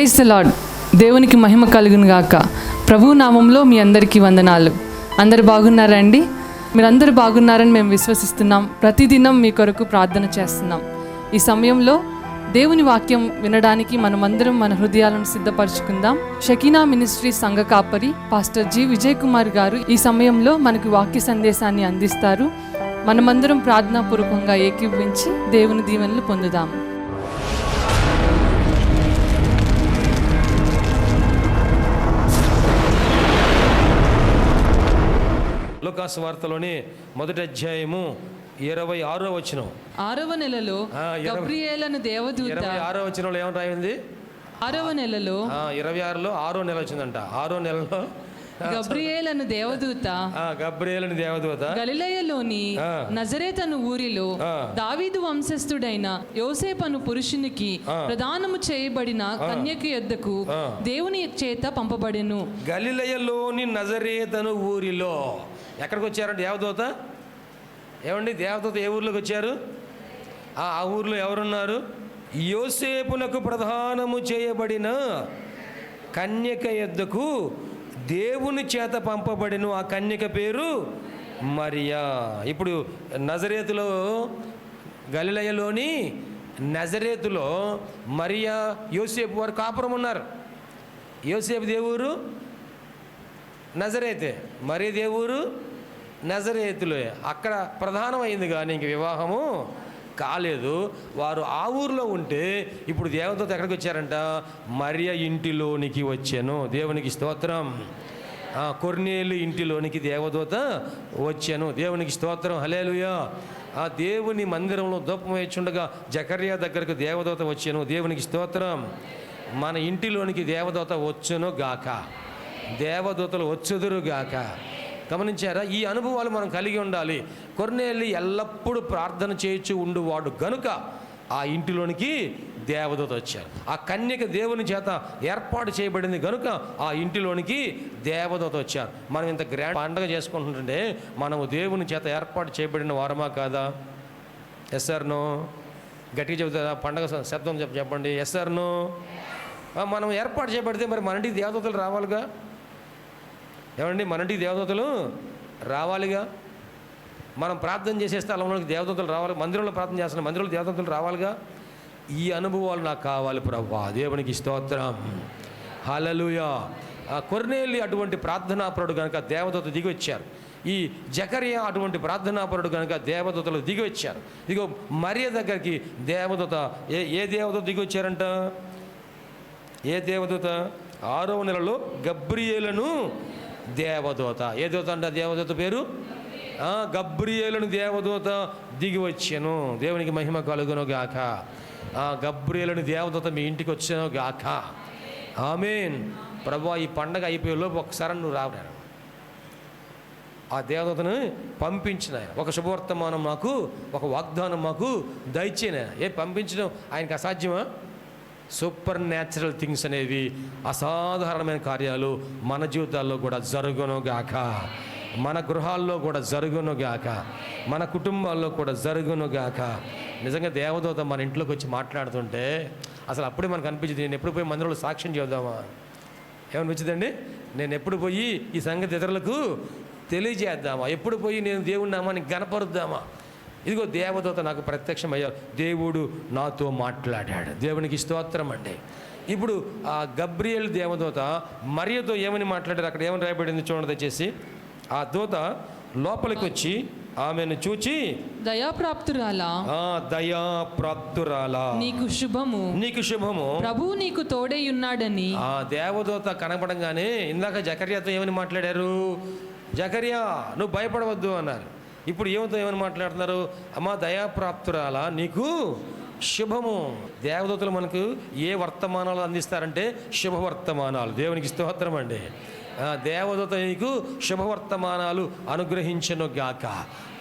Praise the lord. దేవునికి మహిమ కలుగును గాక. ప్రభు నామంలో మీ అందరికీ వందనాలు. అందరు బాగున్నారండి? మీరందరూ బాగున్నారని మేము విశ్వసిస్తున్నాం. ప్రతిదినం మీ కొరకు ప్రార్థన చేస్తున్నాం. ఈ సమయంలో దేవుని వాక్యం వినడానికి మనమందరం మన హృదయాలను సిద్ధపరచుకుందాం. షకీనా మినిస్ట్రీ సంఘ కాపరి పాస్టర్ జి విజయ్ కుమార్ గారు ఈ సమయంలో మనకు వాక్య సందేశాన్ని అందిస్తారు. మనమందరం ప్రార్థనాపూర్వకంగా ఏకీభవించి దేవుని దీవెనలు పొందుదాం. లూకాసు వార్తలోని మొదటి అధ్యాయము 26వ వచనం. 6వ నెలలో గబ్రియేలను దేవదూత 26వ వచనంలో ఏమని రాయింది? 6వ నెలలో 26లో 6వ నెల వచ్చిందంట. 6వ నెలలో గబ్రియేలను దేవదూత గలిలయలోని నజరేతను ఊరిలో దావీదు వంశస్థుడైన యోసేపను పురుషునికి ప్రదానము చేయబడిన కన్యక యొద్దకు దేవుని చేత పంపబడెను. గలిలయలోని నజరేతను ఊరిలో ఎక్కడికి వచ్చారంటే దేవదూత? ఏమండి, దేవదూత ఏ ఊర్లోకి వచ్చారు? ఆ ఊర్లో ఎవరున్నారు? యోసేపునకు ప్రధానము చేయబడిన కన్యక యొద్దకు దేవుని చేత పంపబడిన ఆ కన్యక పేరు మరియా. ఇప్పుడు నజరేతులో, గలిలయలోని నజరేతులో మరియా యోసేపు వారు కాపురం ఉన్నారు. యోసేపు దేవురు నజరేతే, మరి దేవురు నజరేతులే. అక్కడ ప్రధానమైంది కానీ ఇంక వివాహము కాలేదు. వారు ఆ ఊర్లో ఉంటే ఇప్పుడు దేవదూత ఎక్కడికి వచ్చారంట? మరియ ఇంటిలోనికి వచ్చాను. దేవునికి స్తోత్రం. కొర్నేలు ఇంటిలోనికి దేవదూత వచ్చాను. దేవునికి స్తోత్రం. హల్లెలూయా. ఆ దేవుని మందిరంలో ధూపం వేచుండగా జకర్యా దగ్గరకు దేవదూత వచ్చాను. దేవునికి స్తోత్రం. మన ఇంటిలోనికి దేవదూత వచ్చును గాక, దేవదూతలు వచ్చుదురు గాక. గమనించారా? ఈ అనుభవాలు మనం కలిగి ఉండాలి. కొర్నేలి ఎల్లప్పుడూ ప్రార్థన చేయొచ్చు ఉండువాడు గనుక ఆ ఇంటిలోనికి దేవదూత వచ్చారు. ఆ కన్యక దేవుని చేత ఏర్పాటు చేయబడింది గనుక ఆ ఇంటిలోనికి దేవదూత వచ్చారు. మనం ఇంత గ్రాండ్ పండగ చేసుకుంటుంటే మనము దేవుని చేత ఏర్పాటు చేయబడిన వారమా కాదా? Yes or no? గట్టిగా చెబుతారా? పండగ శబ్దం చెప్పండి. Yes or no? మనం ఏర్పాటు చేయబడితే మరి మన ఇంటికి దేవదూతలు రావాలిగా. ఏమండి, మన ఇంటికి దేవదూతలు రావాలిగా. మనం ప్రార్థన చేసే స్థలంలోకి దేవదూతలు రావాలి. మందిరంలో ప్రార్థన చేస్తున్న మందిరంలో దేవదూతలు రావాలిగా. ఈ అనుభవాలు నాకు కావాలి ప్రభువా. దేవునికి స్తోత్రం. హల్లెలూయా. కొర్నేలి అటువంటి ప్రార్థనాపరుడు కనుక దేవదూత దిగి వచ్చారు. ఈ జకర్యా అటువంటి ప్రార్థనాపరుడు కనుక దేవదూతలు దిగి వచ్చారు. ఇదిగో మరియ దగ్గరికి దేవదూత ఏ దేవదూత దిగి వచ్చారంట? ఏ దేవదూత? 6వ నెలలో గబ్రియేలను దేవదూత. ఏ దూత అంట? దేవదూత పేరు గబ్రియేలను దేవదూత దిగి వచ్చాను. దేవునికి మహిమ కలుగును గాక. గబ్రియేలను దేవదూత మీ ఇంటికి వచ్చాను గాక. ఆమేన్. ప్రభువా, ఈ పండగ అయిపోయేలోపు ఒకసారి నువ్వు రావడాను. ఆ దేవదూతను పంపించిన ఒక శుభవర్తమానం మాకు, ఒక వాగ్దానం మాకు దయచేన. పంపించడం ఆయనకు అసాధ్యమా? సూపర్ న్యాచురల్ థింగ్స్ అనేవి, అసాధారణమైన కార్యాలు మన జీవితాల్లో కూడా జరుగునుగాక, మన గృహాల్లో కూడా జరుగునుగాక, మన కుటుంబాల్లో కూడా జరుగునుగాక. నిజంగా దేవదూత మన ఇంట్లోకి వచ్చి మాట్లాడుతుంటే అసలు అప్పుడే మనకు అనిపించింది, నేను ఎప్పుడు పోయి మందిరంలో సాక్ష్యం చేద్దామా? ఏమనిపించిందండి? నేను ఎప్పుడు పోయి ఈ సంగతి ఇతరులకు తెలియజేద్దామా? ఎప్పుడు పోయి నేను దేవుని నామాన్ని గణపరుద్దామా? ఇదిగో దేవదూత నాకు ప్రత్యక్షమయ్యారు. దేవుడు నాతో మాట్లాడాడు. దేవునికి స్తోత్రం అండి. ఇప్పుడు ఆ గబ్రియేలు దేవదూత మరియతో ఏమని మాట్లాడారు? అక్కడ ఏమని రాయబడింది చూడండి దయచేసి. ఆ దూత లోపలికి వచ్చి ఆమెను చూచి, దయాప్రాప్తురాలా, నీకు శుభము, నీకు శుభము, ప్రభువు నీకు తోడై ఉన్నాడని. ఆ దేవదూత కనపడంగానే ఇందాక జకర్యాతో ఏమని మాట్లాడారు? జకర్యా, నువ్వు భయపడవద్దు అన్నారు. ఇప్పుడు ఏమని మాట్లాడుతున్నారు? అమ్మా దయాప్రాప్తురాలా, నీకు శుభము. దేవదూతలు మనకు ఏ వర్తమానాలు అందిస్తారంటే శుభవర్తమానాలు. దేవునికి స్తోత్రం అండి. దేవదూత నీకు శుభవర్తమానాలు అనుగ్రహించను గాక.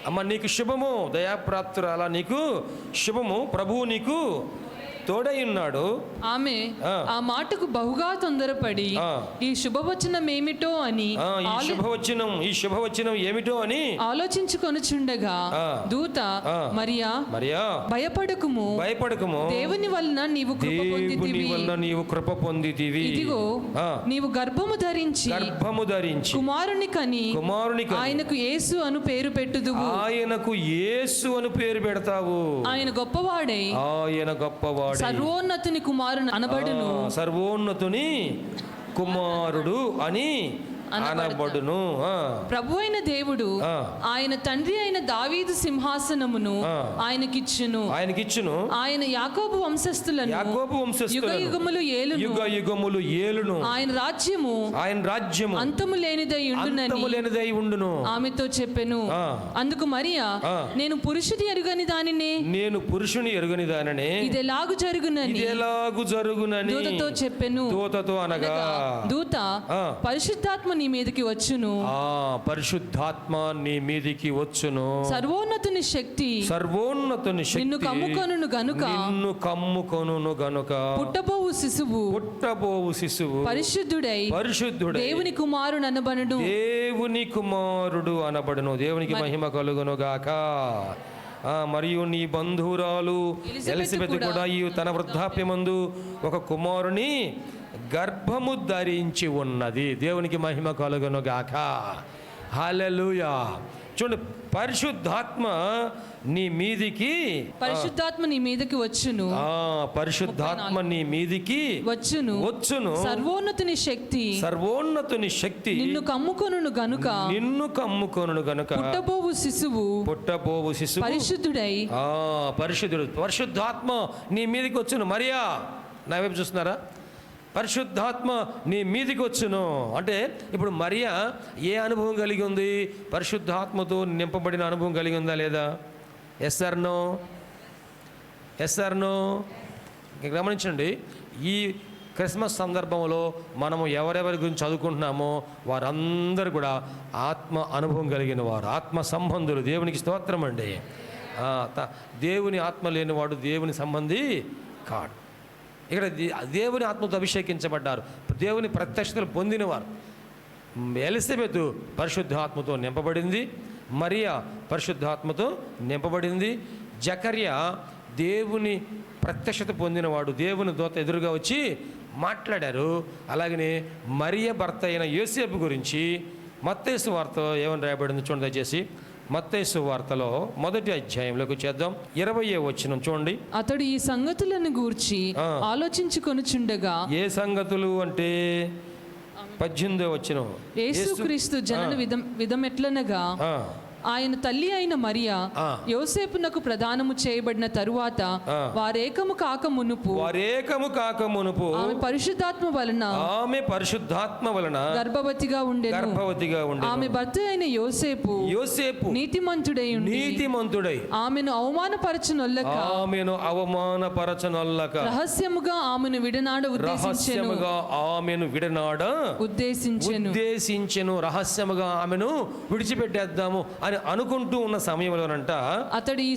అమ్మ నీకు శుభము, దయాప్రాప్తురాలా నీకు శుభము, ప్రభువు నీకు తోడై ఉన్నాడు. ఆమె ఆ మాటకు బహుగా తొందరపడి ఈ శుభవచనం ఏమిటో అని ఈ శుభవచనం ఏమిటో అని ఆలోచించుకొనుచుండగా దూత మరియా భయపడకుము దేవుని వలన నీవు కృప పొందితివి. ఇదిగో నీవు గర్భము ధరించి కుమారుని కని ఆయనకు యేసు అను పేరు పెట్టుదువు. ఆయనకు యేసు అను పేరు పెడతావు. ఆయన గొప్పవాడై సర్వోన్నతుని కుమారుని అనబడును. సర్వోన్నతుని కుమారుడు అని అనబడును. ప్రభు అయిన దేవుడు ఆయన తండ్రి అయిన దావీదు సింహాసనమును ఆయనకిచ్చును. ఆయన యాకోబు వంశస్థులను యుగయుగములు ఏలును. ఆయన రాజ్యము అంతము లేనిదై ఉండును ఆమెతో చెప్పెను. అందుకు మరియా నేను పురుషుని ఎరుగని దానినే ఇదెలాగు జరుగునని దూతతో చెప్పెను. అనగా దూత పరిశుద్ధాత్మ నీ మీదకి వచ్చును. పరిశుద్ధాత్మ నీ మీదకి వచ్చును. సర్వోన్నతుని శక్తి నిన్ను కమ్ముకొనును గనుక పుట్టబోవు శిశువు పరిశుద్ధుడై దేవుని కుమారుడు అనబడును. దేవునికి మహిమ కలుగును గాక. మరియు నీ బంధువురాలు ఎలిజబెత్ కూడా తన వృద్ధాప్యమందు ఒక కుమారుని గర్భము ధరించి ఉన్నది. దేవునికి మహిమ కలుగును గాక. హల్లెలూయా. చూడండి, పరిశుద్ధాత్మ నీ మీదికి వచ్చును. పరిశుద్ధాత్మ నీ మీదికి వచ్చును. సర్వోన్నతుని శక్తి నిన్ను కమ్ముకొనును గనుక పుట్టబోవు శిశువు పరిశుద్ధాత్మ నీ మీదికి వచ్చును. మరియా, నా వైపు చూస్తున్నారా? పరిశుద్ధాత్మ నీ మీదికి వచ్చును అంటే ఇప్పుడు మరియా ఏ అనుభవం కలిగి ఉంది? పరిశుద్ధాత్మతో నింపబడిన అనుభవం కలిగి ఉందా లేదా? Yes or no? గమనించండి, ఈ క్రిస్మస్ సందర్భంలో మనము ఎవరెవరి గురించి చదువుకుంటున్నామో వారందరూ కూడా ఆత్మ అనుభవం కలిగిన వారు, ఆత్మ సంబంధులు. దేవునికి స్తోత్రం అండి. దేవుని ఆత్మ లేనివాడు దేవుని సంబంధి కాడు. ఇక్కడ దేవుని ఆత్మతో అభిషేకించబడ్డారు, దేవుని ప్రత్యక్షతలు పొందినవారు. ఎలిజబెత్ పరిశుద్ధాత్మతో నింపబడింది, మరియా పరిశుద్ధాత్మతో నింపబడింది. జకర్యా దేవుని ప్రత్యక్షత పొందినవాడు, దేవుని దూత ఎదురుగా వచ్చి మాట్లాడారు. అలాగనే మరియ భర్త అయిన యోసేపు గురించి మత్తయి సువార్తలో ఏమని రాయబడింది చూడండి దయచేసి. మత్తయి సువార్తలో 1వ అధ్యాయంలోకి చేద్దాం. 20వ వచనం చూడండి. అతడు ఈ సంగతులను గూర్చి ఆలోచించుకొనుచుండగా. ఏ సంగతులు అంటే 18వ వచనం. యేసుక్రీస్తు జనన విధం ఎట్లనగా ఆయన తల్లి అయిన మరియా యోసేపునకు ప్రదానము చేయబడిన తరువాత వారేకము కాక మునుపు ఆమె పరిశుద్ధాత్మ వలన గర్భవతిగా ఉండెను. ఆమె భర్త అయిన యోసేపు నీతిమంతుడై ఆమెను అవమానపరచునొల్లక రహస్యముగా ఆమెను విడనాడ ఉద్దేశించెను. రహస్యముగా ఆమెను విడిచిపెట్టేద్దాము అని అనుకుంటూ ఉన్న సమయంలోనంట అతడు ఈ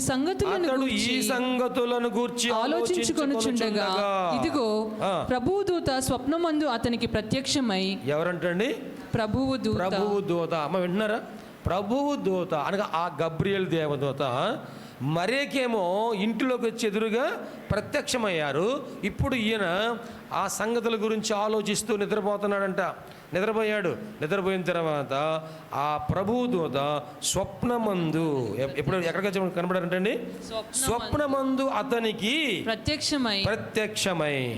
సంగతులను గూర్చి ఆలోచించుకొనుచుండగా ఇదిగో ప్రభువు దూత స్వప్నమందు అతనికి ప్రత్యక్షమై. ఎవరంటండి? ప్రభువు దూత. అమ్మ వింటున్నారా? ప్రభువు దూత అనగా ఆ గబ్రియల్ దేవదూత మరేకేమో ఇంటిలోకి వచ్చి ఎదురుగా ప్రత్యక్షమయ్యారు. ఇప్పుడు ఈయన ఆ సంగతుల గురించి ఆలోచిస్తూ నిద్రపోతున్నాడంట. నిద్రపోయిన తర్వాత ఆ ప్రభువు దూత స్వప్నమందు ఎక్కడికి కనబడారంటండి? స్వప్నమందు అతనికి ప్రత్యక్షమై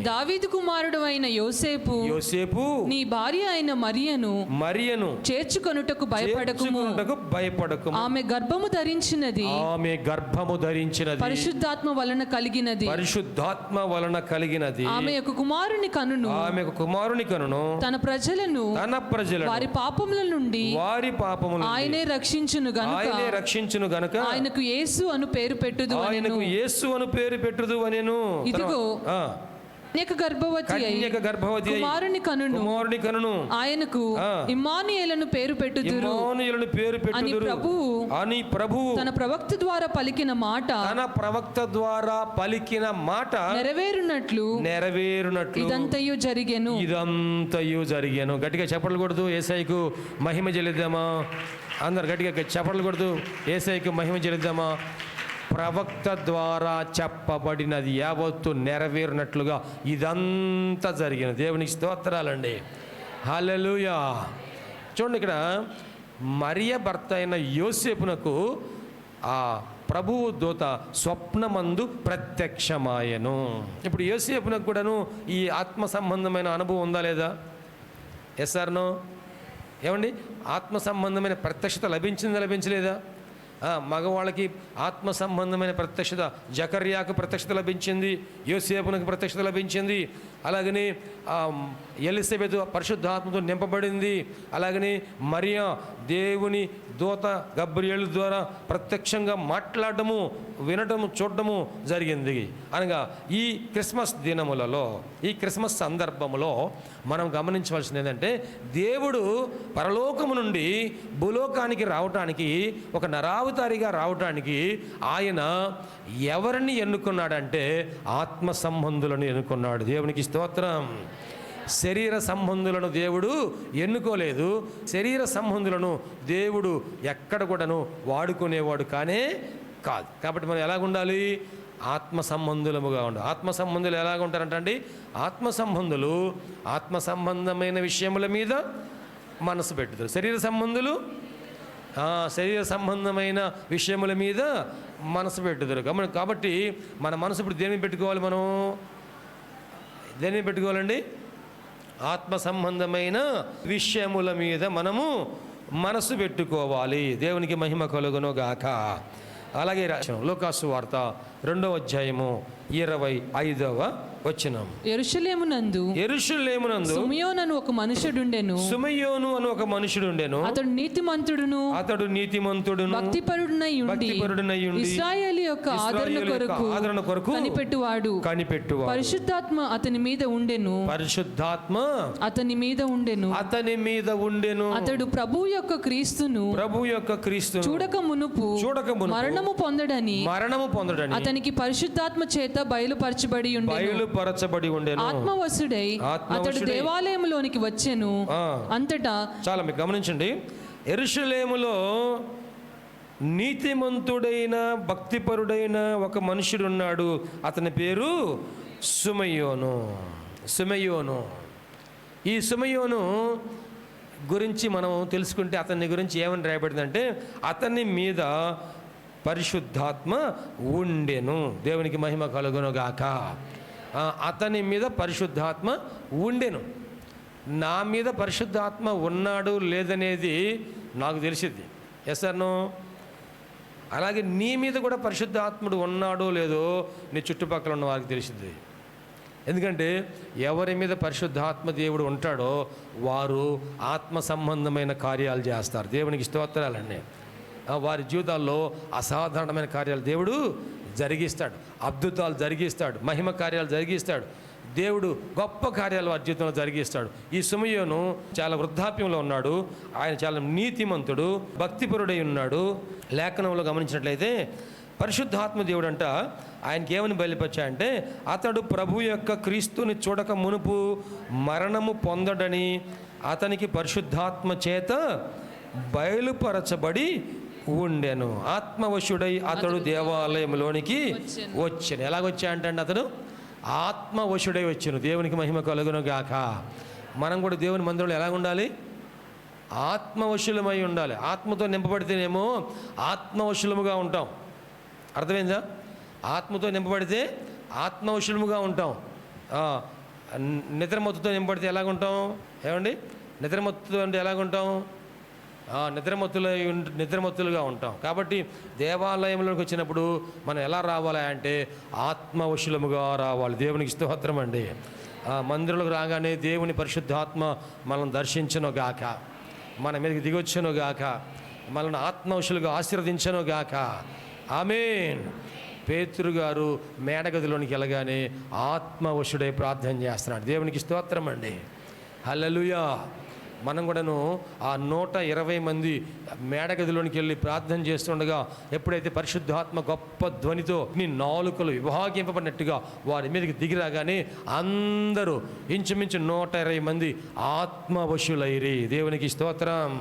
దావీదు కుమారుడు అయిన యోసేపు నీ భార్య అయిన మరియను చేర్చుకొనుటకు భయపడకుము. ఆమె గర్భము ధరించినది పరిశుద్ధాత్మ వలన కలిగినది. ఆమె యొక్క కుమారుని కనును తన ప్రజలను వారి పాపముల నుండి ఆయనే రక్షించును గనుక ఆయనకు యేసు అను పేరు పెట్టుదు అనేను. ఇదిగో గర్భవతి అయి కుమారుని కనును ఆయనకు ఇమ్మానుయేలును పేరు పెట్టుదురు అని ప్రభువు తన ప్రవక్త ద్వారా పలికిన మాట నెరవేరునట్లు ఇదంతయు జరిగెను. గట్టిగా చెప్పలు కొడుతూ యేసయ్యకు మహిమ చెల్లిద్దామా? అందరు గట్టిగా చెప్పలు కొడుతూ యేసయ్యకు మహిమ చెల్లిద్దామా? ప్రవక్త ద్వారా చెప్పబడినది యావత్తు నెరవేరినట్లుగా ఇదంతా జరిగిన. దేవునికి స్తోత్రాలండి. హల్లెలూయా. చూడండి, ఇక్కడ మరియ భర్త అయిన యోసేపునకు ఆ ప్రభువు దూత స్వప్నమందు ప్రత్యక్షమాయను. ఇప్పుడు యోసేపునకు కూడాను ఈ ఆత్మ సంబంధమైన అనుభవం ఉందా లేదా? Yes or no? ఏమండి, ఆత్మ సంబంధమైన ప్రత్యక్షత లభించలేదా? మగవాళ్ళకి ఆత్మ సంబంధమైన ప్రత్యక్షత జకర్యాకు ప్రత్యక్షత లభించింది, యోసేపునకు ప్రత్యక్షత లభించింది. అలాగని ఎలిజబెత్ పరిశుద్ధాత్మతో నింపబడింది. అలాగని మరియా దేవుని దూత గబ్రియేలు ద్వారా ప్రత్యక్షంగా మాట్లాడటము, వినటము, చూడటము జరిగింది. అనగా ఈ క్రిస్మస్ దినములలో, ఈ క్రిస్మస్ సందర్భంలో మనం గమనించవలసింది ఏంటంటే, దేవుడు పరలోకము నుండి భూలోకానికి రావటానికి, ఒక నరావతారిగా రావటానికి ఆయన ఎవరిని ఎన్నుకున్నాడంటే ఆత్మ సంబంధులను ఎన్నుకున్నాడు. దేవునికి స్తోత్రం. శరీర సంబంధులను దేవుడు ఎన్నుకోలేదు. శరీర సంబంధులను దేవుడు ఎక్కడ కూడాను వాడుకునేవాడు కానే కాదు. కాబట్టి మనం ఎలాగుండాలి? ఆత్మ సంబంధులముగా ఉండాలి. ఆత్మ సంబంధులు ఎలాగ ఉంటారంటండి? ఆత్మ సంబంధులు ఆత్మ సంబంధమైన విషయముల మీద మనసు పెట్టుతారు. శరీర సంబంధులు శరీర సంబంధమైన విషయముల మీద మనసు పెట్టుతారు. కాబట్టి మన మనసు ఇప్పుడు దేని పెట్టుకోవాలి? మనం దేని పెట్టుకోవాలండి? ఆత్మ సంబంధమైన విషయముల మీద మనము మనసు పెట్టుకోవాలి. దేవునికి మహిమ కలుగును గాక. అలాగే లూకాసు వార్త 2వ అధ్యాయము 25వ వచనం. యెరూషలేమునందు సిమియోను అను ఒక మనుషుడుండెను. అతడు నీతిమంతుడును భక్తిపరుడునై ఉండి ఇశ్రాయేలు యొక్క ఆదరణ కొరకు కనిపెట్టువాడు. పరిశుద్ధాత్మ అతని మీద ఉండెను. అతని మీద ఉండెను. అతడు ప్రభువు యొక్క క్రీస్తును చూడక మునుపు మరణము పొందడని అతనికి పరిశుద్ధాత్మ చేత బయలుపరచబడి ఉండెను. ఆత్మవశుడై అతడు దేవాలయంలోనికి వచ్చెను. అంతటా చాలా మీకు గమనించండి, యెరూషలేములో నీతిమంతుడైన భక్తిపరుడైన ఒక మనుషుడు ఉన్నాడు. అతని పేరు సిమియోను. ఈ సిమియోను గురించి మనం తెలుసుకుంటే అతని గురించి ఏమని రాయబడిందంటే, అతని మీద పరిశుద్ధాత్మ ఉండెను. దేవునికి మహిమ కలుగును గాక. అతని మీద పరిశుద్ధాత్మ ఉండెను. నా మీద పరిశుద్ధాత్మ ఉన్నాడు లేదనేది నాకు తెలిసిద్ది. Yes or no? అలాగే నీ మీద కూడా పరిశుద్ధాత్ముడు ఉన్నాడో లేదో నీ చుట్టుపక్కల ఉన్న వారికి తెలిసిద్ది. ఎందుకంటే ఎవరి మీద పరిశుద్ధాత్మ దేవుడు ఉంటాడో వారు ఆత్మ సంబంధమైన కార్యాలు చేస్తారు. దేవునికి స్తోత్రాలండి. వారి జీవితాల్లో అసాధారణమైన కార్యాలు దేవుడు జరిగిస్తాడు, అద్భుతాలు జరిగిస్తాడు, మహిమ కార్యాలు జరిగిస్తాడు. దేవుడు గొప్ప కార్యాలు వారి జీవితంలో జరిగిస్తాడు. ఈ సిమియోను చాలా వృద్ధాప్యంలో ఉన్నాడు. ఆయన చాలా నీతిమంతుడు, భక్తిపరుడై ఉన్నాడు. లేఖనంలో గమనించినట్లయితే పరిశుద్ధాత్మ దేవుడు అంట ఆయనకి ఏమని బయలుపరిచాయంటే, అతడు ప్రభు యొక్క క్రీస్తుని చూడక మునుపు మరణము పొందడని అతనికి పరిశుద్ధాత్మ చేత బయలుపరచబడి ఉండెను. ఆత్మవశుడై అతడు దేవాలయంలోనికి వచ్చాను. ఎలాగొచ్చాయంటే అతడు ఆత్మవశుడై వచ్చాను. దేవునికి మహిమ కలుగును గాక. మనం కూడా దేవుని మందిరంలో ఎలాగ ఉండాలి? ఆత్మవశులమై ఉండాలి. ఆత్మతో నింపబడితేనేమో ఆత్మవశులముగా ఉంటాం. అర్థమైందా? ఆత్మతో నింపబడితే ఆత్మవశులముగా ఉంటాం. నిద్రమత్తుతో నింపబడితే ఎలాగుంటాం? ఏమండి, నిద్రమత్తుతో అంటే ఎలాగుంటాం? నిద్రమత్తులుగా ఉంటాం. కాబట్టి దేవాలయంలోకి వచ్చినప్పుడు మనం ఎలా రావాలి అంటే ఆత్మవశులముగా రావాలి. దేవునికి స్తోత్రం అండి. మందిరంలోకి రాగానే దేవుని పరిశుద్ధాత్మ మనల్ని దర్శించను గాక, మన మీదకి దిగొచ్చును గాక, మనల్ని ఆత్మవశులుగా ఆశీర్వదించను గాక. ఆమేన్. పేతురు గారు మేడగదిలోనికి వెళ్ళగానే ఆత్మవశుడై ప్రార్థన చేస్తున్నాడు. దేవునికి స్తోత్రం అండి. హల్లెలూయా. మనం కూడాను ఆ 120 మంది మేడగదిలోనికి వెళ్ళి ప్రార్థన చేస్తుండగా ఎప్పుడైతే పరిశుద్ధాత్మ గొప్ప ధ్వనితో నీ నాలుకలు విభాగింపబడినట్టుగా వారి మీదకి దిగిరాగానే అందరూ ఇంచుమించు 120 మంది ఆత్మవశులైరి. దేవునికి స్తోత్రం.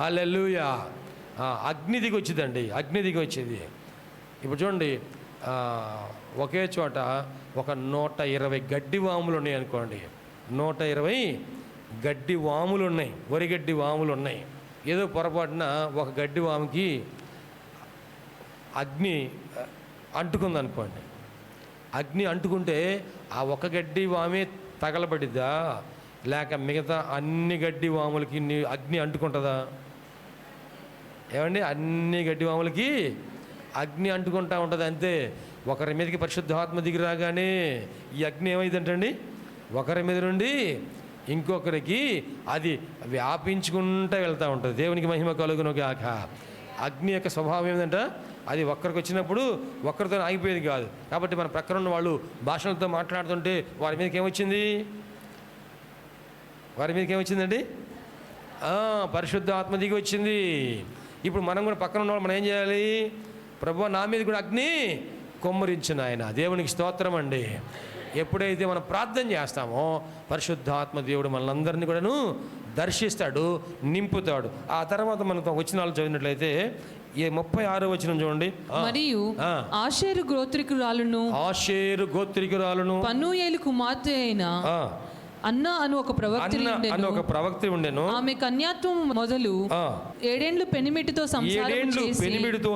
హల్లెలూయా. అగ్ని దిగి వచ్చిందండి, అగ్ని దిగి వచ్చేది. ఇప్పుడు చూడండి, ఒకే చోట ఒక 120 గడ్డి వాములు ఉన్నాయి అనుకోండి. 120 గడ్డి వాములు ఉన్నాయి, వరిగడ్డి వాములు ఉన్నాయి. ఏదో పొరపాటున ఒక గడ్డి వాముకి అగ్ని అంటుకుంది అనుకోండి. అగ్ని అంటుకుంటే ఆ ఒక గడ్డి వామే తగలబడిద్దా, లేక మిగతా అన్ని గడ్డి వాములకి అగ్ని అంటుకుంటుందా? ఏమండి, అన్ని గడ్డి వాములకి అగ్ని అంటుకుంటూ ఉంటుంది అంతే. ఒకరి మీదకి పరిశుద్ధాత్మ దిగి రాగానే ఈ అగ్ని ఏమైందంటండి, ఒకరి మీద నుండి ఇంకొకరికి అది వ్యాపించుకుంటూ వెళ్తూ ఉంటుంది. దేవునికి మహిమ కలుగును గాక. అగ్ని యొక్క స్వభావం ఏంటంటే అది ఒక్కరికి వచ్చినప్పుడు ఒక్కరితో ఆగిపోయేది కాదు. కాబట్టి మన ప్రక్కన ఉన్న వాళ్ళు భాషలతో మాట్లాడుతుంటే వారి మీదకి ఏమొచ్చింది, ఏమొచ్చిందండి? పరిశుద్ధ ఆత్మ దిగి వచ్చింది. ఇప్పుడు మనం కూడా పక్కన ఉన్న వాళ్ళు మనం ఏం చేయాలి? ప్రభువా, నా మీద కూడా అగ్ని కొమ్మరించిన ఆయన. దేవునికి స్తోత్రం అండి. ఎప్పుడైతే మనం ప్రార్థన చేస్తామో పరిశుద్ధాత్మ దేవుడు మనందరినీ కూడాను దర్శిస్తాడు, నింపుతాడు. ఆ తర్వాత మనకు వచనాలు చదివినట్లయితే 36వ వచనం చూడండి. మరియు ఆషేరు గోత్రికురాలును పనూయేలు కుమార్తె అయిన అన్న అను ఒక ప్రవక్త ఉండెను. ఆమె కన్యాత్వం మొదలు 7 ఏండ్లు పెనిమిటితో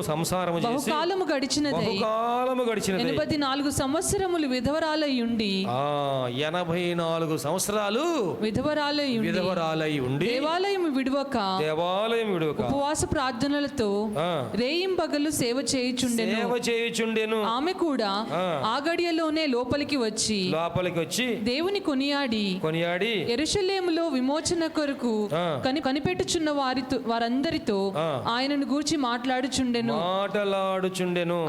సంసారము చేసి బహుకాలము గడిచినది. 84 సంవత్సరములు విధవరాలై ఉండి 84 సంవత్సరాలు విధవరాలై ఉండి దేవాలయం విడువక ఉపవాస ప్రార్థనలతో రేయింబగలు సేవ చేయుచుండెను. ఆమె కూడా ఆ గడియలోనే లోపలికి వచ్చి దేవుని కొనియాడి యెరూషలేములో విమోచన కొరకు కనిపెట్టుచున్న వారందరితో ఆయనను గూర్చి మాట్లాడుచుండెను.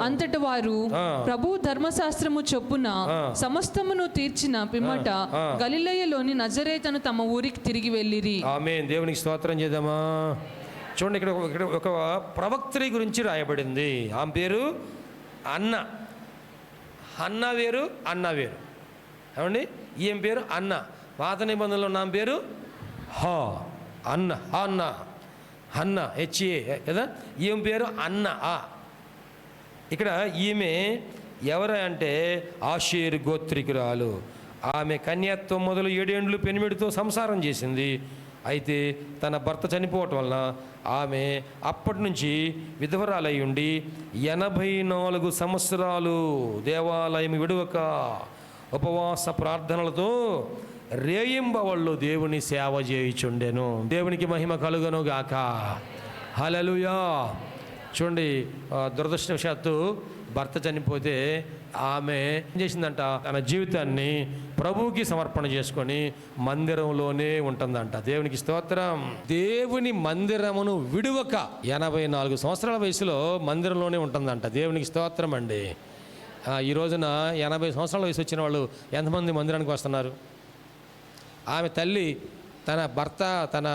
అంతట వారు ప్రభు ధర్మశాస్త్రము చొప్పున సమస్తమును తీర్చిన పిమ్మట గలిలయలోని నజరేతను తమ ఊరికి తిరిగి వెళ్ళిరి. ఆమేన్. దేవునికి స్తోత్రం చేద్దామా. చూడండి, ఇక్కడ ఒక ప్రవక్త్రి గురించి రాయబడింది. ఆమె పేరు అన్న. అన్న వేరు, అన్న వేరు. ఏమండి, ఈమె పేరు అన్న. పాత నిబంధనలో నా పేరు అన్న హెచ్ఏ కదా. ఈమె పేరు అన్న. ఇక్కడ ఈమె ఎవరు అంటే ఆషేరు గోత్రికురాలు. ఆమె కన్యాత్వం మొదలు 7 ఏండ్లు పెనిమిడితో సంసారం చేసింది. అయితే తన భర్త చనిపోవటం వలన ఆమె అప్పటి నుంచి విధవరాలై ఉండి 84 సంవత్సరాలు దేవాలయం విడువక ఉపవాస ప్రార్థనలతో రేయింబవళ్ళు దేవుని సేవ చేయుచుండెను. దేవునికి మహిమ కలుగను గాక. హల్లెలూయా. చూడండి, దురదృష్టవశాత్తు భర్త చనిపోతే ఆమె ఏం చేసిందంట, తన జీవితాన్ని ప్రభువుకి సమర్పణ చేసుకొని మందిరంలోనే ఉంటుందంట. దేవునికి స్తోత్రం. దేవుని మందిరమును విడువక 84 సంవత్సరాల వయసులో మందిరంలోనే ఉంటుందంట. దేవునికి స్తోత్రం అండి. ఈ రోజున 80 సంవత్సరాల వయసు వచ్చిన వాళ్ళు ఎంతమంది మందిరానికి వస్తున్నారు? ఆమె తల్లి, తన భర్త, తన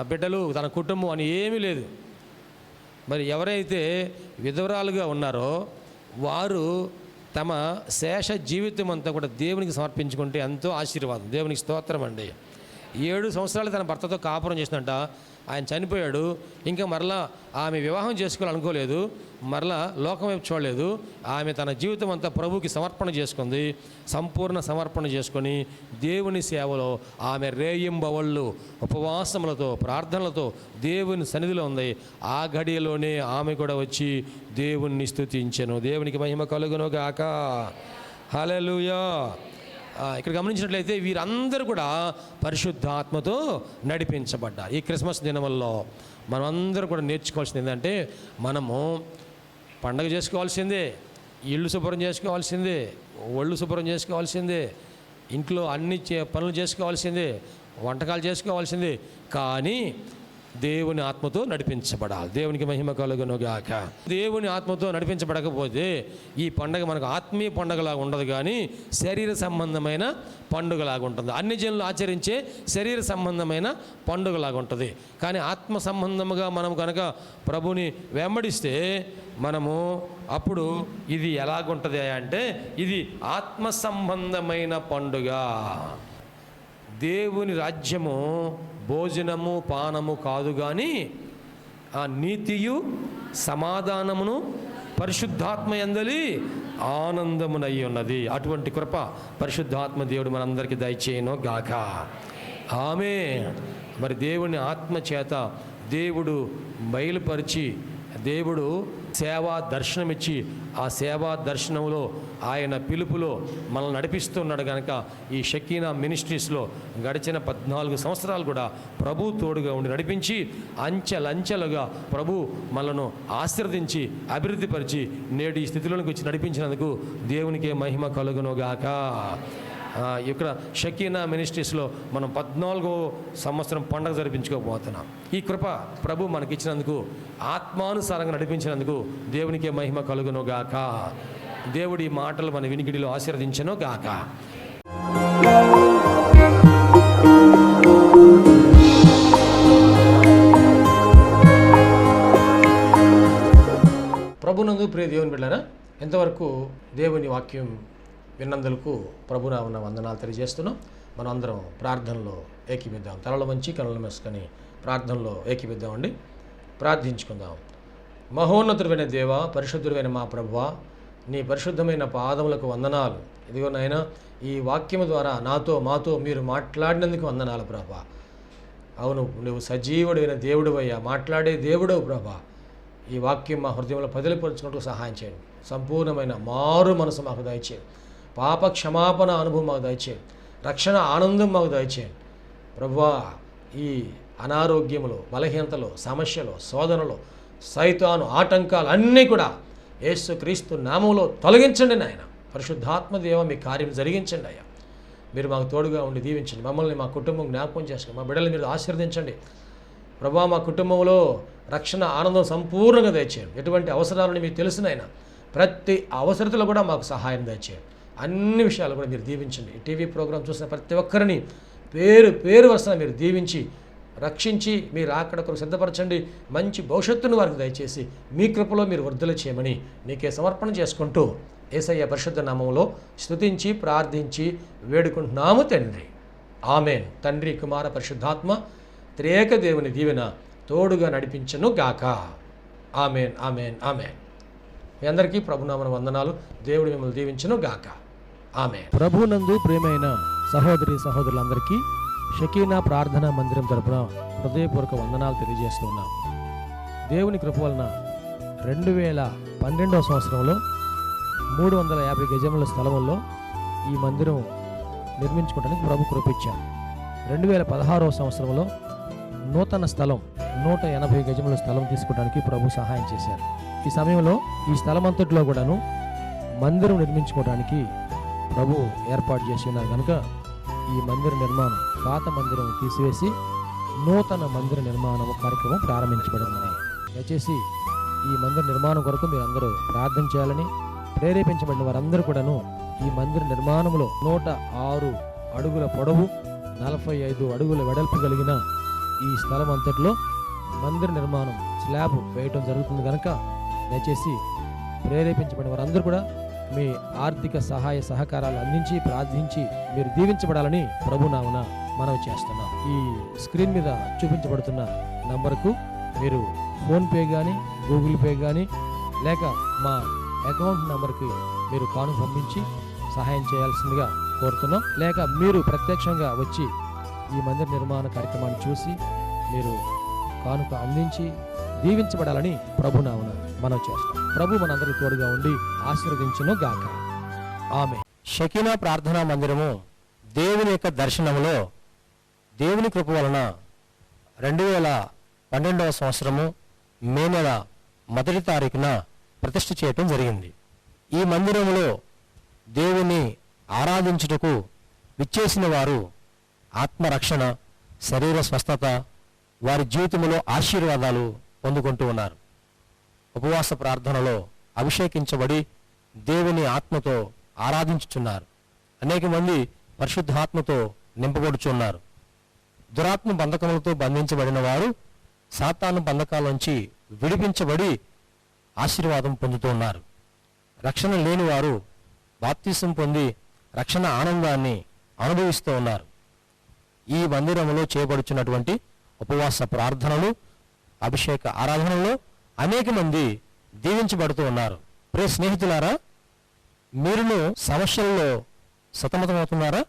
బిడ్డలు, తన కుటుంబం అని ఏమీ లేదు. మరి ఎవరైతే విధవరాలుగా ఉన్నారో వారు తమ శేష జీవితం అంతా కూడా దేవునికి సమర్పించుకుంటే ఎంతో ఆశీర్వాదం. దేవునికి స్తోత్రం అండి. 7 సంవత్సరాలు తన భర్తతో కాపురం చేసినట్ట. ఆయన చనిపోయాడు. ఇంకా మరలా ఆమె వివాహం చేసుకోవాలనుకోలేదు, మరలా లోకం వైపు చూడలేదు. ఆమె తన జీవితం అంతా ప్రభువుకి సమర్పణ చేసుకుంది. సంపూర్ణ సమర్పణ చేసుకొని దేవుని సేవలో ఆమె రేయింబవళ్ళు ఉపవాసములతో ప్రార్థనలతో దేవుని సన్నిధిలో ఉంది. ఆ గడియలోనే ఆమె కూడా వచ్చి దేవుణ్ణి స్తుతించెను. దేవునికి మహిమ కలుగును గాక. హల్లెలూయా. ఇక్కడ గమనించినట్లయితే వీరందరూ కూడా పరిశుద్ధాత్మతో నడిపించబడ్డారు. ఈ క్రిస్మస్ దినముల్లో మనమందరూ కూడా నేర్చుకోవాల్సింది ఏంటంటే, మనము పండగ చేసుకోవాల్సిందే, ఇళ్ళు శుభ్రం చేసుకోవాల్సిందే, ఒళ్ళు శుభ్రం చేసుకోవాల్సిందే, ఇంట్లో అన్ని పనులు చేసుకోవాల్సిందే, వంటకాలు చేసుకోవాల్సిందే. కానీ దేవుని ఆత్మతో నడిపించబడాలి. దేవునికి మహిమ కలుగును గాక. దేవుని ఆత్మతో నడిపించబడకపోతే ఈ పండగ మనకు ఆత్మీయ పండుగలాగా ఉండదు, కానీ శరీర సంబంధమైన పండుగలాగా ఉంటుంది. అన్ని జనులు ఆచరించే శరీర సంబంధమైన పండుగలాగా ఉంటుంది. కానీ ఆత్మ సంబంధముగా మనం కనుక ప్రభుని వెంబడిస్తే మనము అప్పుడు ఇది ఎలాగుంటుంది అంటే ఇది ఆత్మ సంబంధమైన పండుగ. దేవుని రాజ్యము భోజనము పానము కాదు, కానీ ఆ నీతియు సమాధానమును పరిశుద్ధాత్మ యందలి ఆనందమునై ఉన్నది. అటువంటి కృప పరిశుద్ధాత్మ దేవుడు మనందరికీ దయచేయను గాక. ఆమేన్. మరి దేవుని ఆత్మ చేత దేవుడు బయలుపరిచి, దేవుడు సేవా దర్శనమిచ్చి ఆ సేవా దర్శనంలో ఆయన పిలుపులో మనల్ని నడిపిస్తున్నాడు కనుక ఈ షకీనా మినిస్ట్రీస్లో గడిచిన 14 సంవత్సరాలు కూడా ప్రభు తోడుగా ఉండి నడిపించి అంచెలంచెలుగా ప్రభు మనలను ఆశీర్వదించి అభివృద్ధిపరిచి నేడు ఈ స్థితిలోనికి వచ్చి నడిపించినందుకు దేవునికే మహిమ కలుగునుగాక. ఇక్కడ షకీనా మినిస్ట్రీస్లో మనం 14వ సంవత్సరం పండుగ జరిపించుకోబోతున్నాం. ఈ కృప ప్రభు మనకిచ్చినందుకు, ఆత్మానుసారంగా నడిపించినందుకు దేవునికే మహిమ కలుగును గాక. దేవుడి మాటలు మన వినికిడిలో ఆశీర్వదించను గాక. ప్రభునందు ప్రియ దేవుని బిడ్డలారా, ఎంతవరకు దేవుని వాక్యం విన్నందులకు ప్రభునామమున వందనాలు తెలియజేస్తున్నాం. మనం అందరం ప్రార్థనలో ఏకీపిద్దాం. తలలు వంచి కనులు మూసుకొని ప్రార్థనలో ఏకీపిద్దామండి. ప్రార్థించుకుందాం. మహోన్నతుడైన దేవ, పరిశుద్ధుడైన మా ప్రభువా, నీ పరిశుద్ధమైన పాదములకు వందనాలు. ఇదిగో నాయనా, ఈ వాక్యము ద్వారా మాతో మీరు మాట్లాడినందుకు వందనాలు ప్రభువా. అవును, నువ్వు సజీవుడైన దేవుడివయ్యా, మాట్లాడే దేవుడవు ప్రభువా. ఈ వాక్యం మా హృదయంలో పదిలిపరుచుకుంటూ సహాయం చేయండి. సంపూర్ణమైన మారు మనసు మాకు దయచేయండి. పాప క్షమాపణ అనుభవం మాకు దయచేయండి. రక్షణ ఆనందం మాకు దయచేయండి ప్రభువా. ఈ అనారోగ్యములు, బలహీనతలు, సమస్యలు, శోధనలు, సైతాను ఆటంకాలు అన్నీ కూడా యేసుక్రీస్తు నామములో తొలగించండి నాయన. పరిశుద్ధాత్మ దేవ, మీ కార్యం జరిగించండి అయ్యా. మీరు మాకు తోడుగా ఉండి దీవించండి. మమ్మల్ని, మా కుటుంబం జ్ఞాపకం చేసుకోండి. మా బిడ్డలు మీరు ఆశీర్వదించండి ప్రభువా. మా కుటుంబంలో రక్షణ ఆనందం సంపూర్ణంగా దయచేయండి. ఎటువంటి అవసరాలను మీకు తెలుసునైనా ప్రతి అవసరతలో కూడా మాకు సహాయం దయచేయండి. అన్ని విషయాలు కూడా మీరు దీవించండి. ఈ టీవీ ప్రోగ్రాం చూసిన ప్రతి ఒక్కరిని పేరు వరుసన మీరు దీవించి రక్షించి మీరు అక్కడ కొరకు సిద్ధపరచండి. మంచి భవిష్యత్తును వారికి దయచేసి మీ కృపలో మీరు వర్ధల చేయమని నీకే సమర్పణ చేసుకుంటూ యేసయ్య పరిశుద్ధ నామములో స్తుతించి ప్రార్థించి వేడుకుంటున్నాము తండ్రి. ఆమేన్. తండ్రి, కుమార, పరిశుద్ధాత్మ త్రియేక దేవుని దీవెన తోడుగా నడిపించను గాక. ఆమేన్, ఆమేన్, ఆమేన్. మీ అందరికీ ప్రభునామన వందనాలు. దేవుడు మిమ్మల్ని దీవించను గాక. ఆమేన్. ప్రభునందు ప్రియమైన సహోదరి సహోదరులందరికీ షకీనా ప్రార్థనా మందిరం తరపున హృదయపూర్వక వందనాలు తెలియజేస్తున్నాం. దేవుని కృప వలన 2012వ సంవత్సరంలో 350 గజముల స్థలంలో ఈ మందిరం నిర్మించుకోవడానికి ప్రభు కృపించారు. 2016వ సంవత్సరంలో నూతన స్థలం 180 గజముల స్థలం తీసుకోవడానికి ప్రభు సహాయం చేశారు. ఈ సమయంలో ఈ స్థలం అంతట్లో కూడాను మందిరం నిర్మించుకోవడానికి ప్రభు ఏర్పాటు చేసి ఉన్నారు కనుక ఈ మందిర నిర్మాణం, పాత మందిరం తీసివేసి నూతన మందిర నిర్మాణం కార్యక్రమం ప్రారంభించబడిందని దయచేసి ఈ మందిర నిర్మాణం కొరకు మీరు అందరూ ప్రార్థన చేయాలని, ప్రేరేపించబడిన వారందరూ కూడాను ఈ మందిర నిర్మాణంలో 106 అడుగుల పొడవు, 45 అడుగుల వెడల్పు కలిగిన ఈ స్థలం అంతట్లో మందిర నిర్మాణం స్లాబ్ వేయటం జరుగుతుంది కనుక దయచేసి ప్రేరేపించబడిన వారందరూ కూడా మీ ఆర్థిక సహాయ సహకారాలు అందించి ప్రార్థించి మీరు దీవించబడాలని ప్రభునామమున మనవి చేస్తున్నాం. ఈ స్క్రీన్ మీద చూపించబడుతున్న నంబర్కు మీరు ఫోన్పే కానీ, గూగుల్ పే కానీ, లేక మా అకౌంట్ నంబర్కి మీరు కానుక పంపించి సహాయం చేయాల్సిందిగా కోరుతున్నాం. లేక మీరు ప్రత్యక్షంగా వచ్చి ఈ మందిర నిర్మాణ కార్యక్రమాన్ని చూసి మీరు కానుక అందించి దీవించబడాలని ప్రభునామమున మనవి చేస్తాం. ప్రభు మనందరికీ తోడుగా ఉండి ఆశీర్వదించును గాక. ఆమేన్. షకీనా ప్రార్థనా మందిరము దేవుని యొక్క దర్శనములో దేవుని కృప వలన 2012వ సంవత్సరము మే నెల 1వ తారీఖున ప్రతిష్ఠ చేయటం జరిగింది. ఈ మందిరములో దేవుని ఆరాధించుటకు విచ్చేసిన వారు ఆత్మరక్షణ, శరీర స్వస్థత, వారి జీవితంలో ఆశీర్వాదాలు పొందుకుంటూ ఉన్నారు. ఉపవాస ప్రార్థనలో అభిషేకించబడి దేవుని ఆత్మతో ఆరాధించుచున్నారు. అనేక మంది పరిశుద్ధాత్మతో నింపబడుచున్నారు. దురాత్మ బంధకములతో బంధించబడిన వారు సాతాను బంధకాల నుంచి విడిపించబడి ఆశీర్వాదం పొందుతూ ఉన్నారు. రక్షణ లేని వారు బాప్తిసం పొంది రక్షణ ఆనందాన్ని అనుభవిస్తూ ఉన్నారు. ఈ మందిరంలో చేయబడుచున్నటువంటి ఉపవాస ప్రార్థనలు, అభిషేక ఆరాధనలో అనేక మంది దీవించబడుతూ ఉన్నారు. ప్రియ స్నేహితులారా, మీరును సమస్యల్లో సతమతమవుతున్నారా?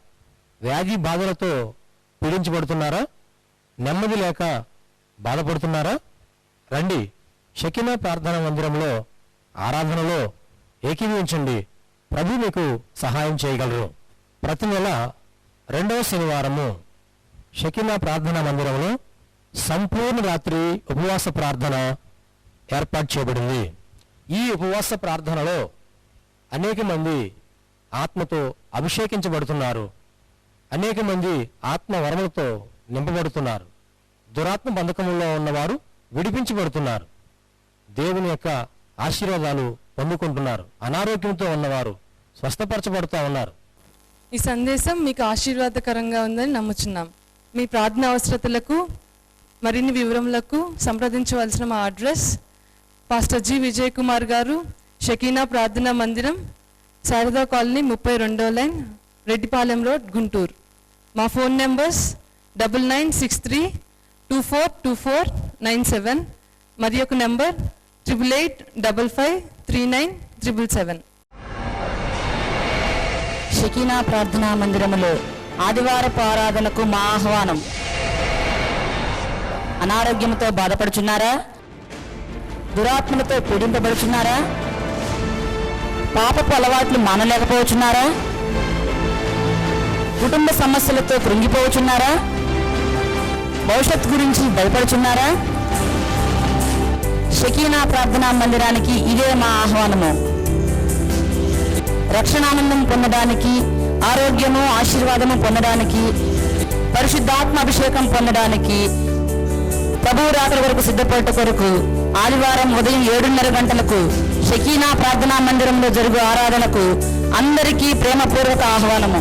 వ్యాధి బాధలతో పీడించబడుతున్నారా? నెమ్మది లేక బాధపడుతున్నారా? రండి, షకీనా ప్రార్థనా మందిరంలో ఆరాధనలో ఏకీభవించండి. ప్రభు మీకు సహాయం చేయగలరు. ప్రతి నెల 2వ శనివారము షకీనా ప్రార్థనా మందిరంలో సంపూర్ణ రాత్రి ఉపవాస ప్రార్థన ఏర్పాటు చేయబడింది. ఈ ఉపవాస ప్రార్థనలో అనేక మంది ఆత్మతో అభిషేకించబడుతున్నారు. అనేక మంది ఆత్మ వరములతో నింపబడుతున్నారు. దురాత్మ బంధకముల్లో ఉన్నవారు విడిపించబడుతున్నారు. దేవుని యొక్క ఆశీర్వాదాలు పొందుకుంటున్నారు. అనారోగ్యంతో ఉన్నవారు స్వస్థపరచబడుతూ ఉన్నారు. ఈ సందేశం మీకు ఆశీర్వాదకరంగా ఉందని నమ్ముచున్నాం. మీ ప్రార్థన అవసరతలకు మరిన్ని వివరములకు సంప్రదించవలసిన మా address pastor G Vijay Kumar గారు, షకీనా ప్రార్థనా మందిరం, శారదా కాలనీ 32వ లైన్, రెడ్డిపాలెం రోడ్, గుంటూరు. మా ఫోన్ నెంబర్స్ 9963242497 మరి ఒక నెంబర్ 8885539777. షకీనా ప్రార్థనా మందిరములో ఆదివారపు ఆరాధనకు మా ఆహ్వానం. అనారోగ్యంతో బాధపడుచున్నారా? దురాత్మలతో పీడింపబడుచున్నారా? పాపపు అలవాట్లు మానలేకపోవచ్చున్నారా? కుటుంబ సమస్యలతో కృంగిపోవచ్చున్నారా? భవిష్యత్తు గురించి భయపడుచున్నారా? షకీనా ప్రార్థనా మందిరానికి ఇదే మా ఆహ్వానము. రక్షణానందం పొందడానికి, ఆరోగ్యము ఆశీర్వాదము పొందడానికి, పరిశుద్ధాత్మ అభిషేకం పొందడానికి, ప్రభువు రాత్రి వరకు సిద్ధపడట కొరకు ఆదివారం ఉదయం 7:30 గంటలకు షకీనా ప్రార్థనా మందిరంలో జరుగు ఆరాధనకు అందరికీ ప్రేమపూర్వక ఆహ్వానము.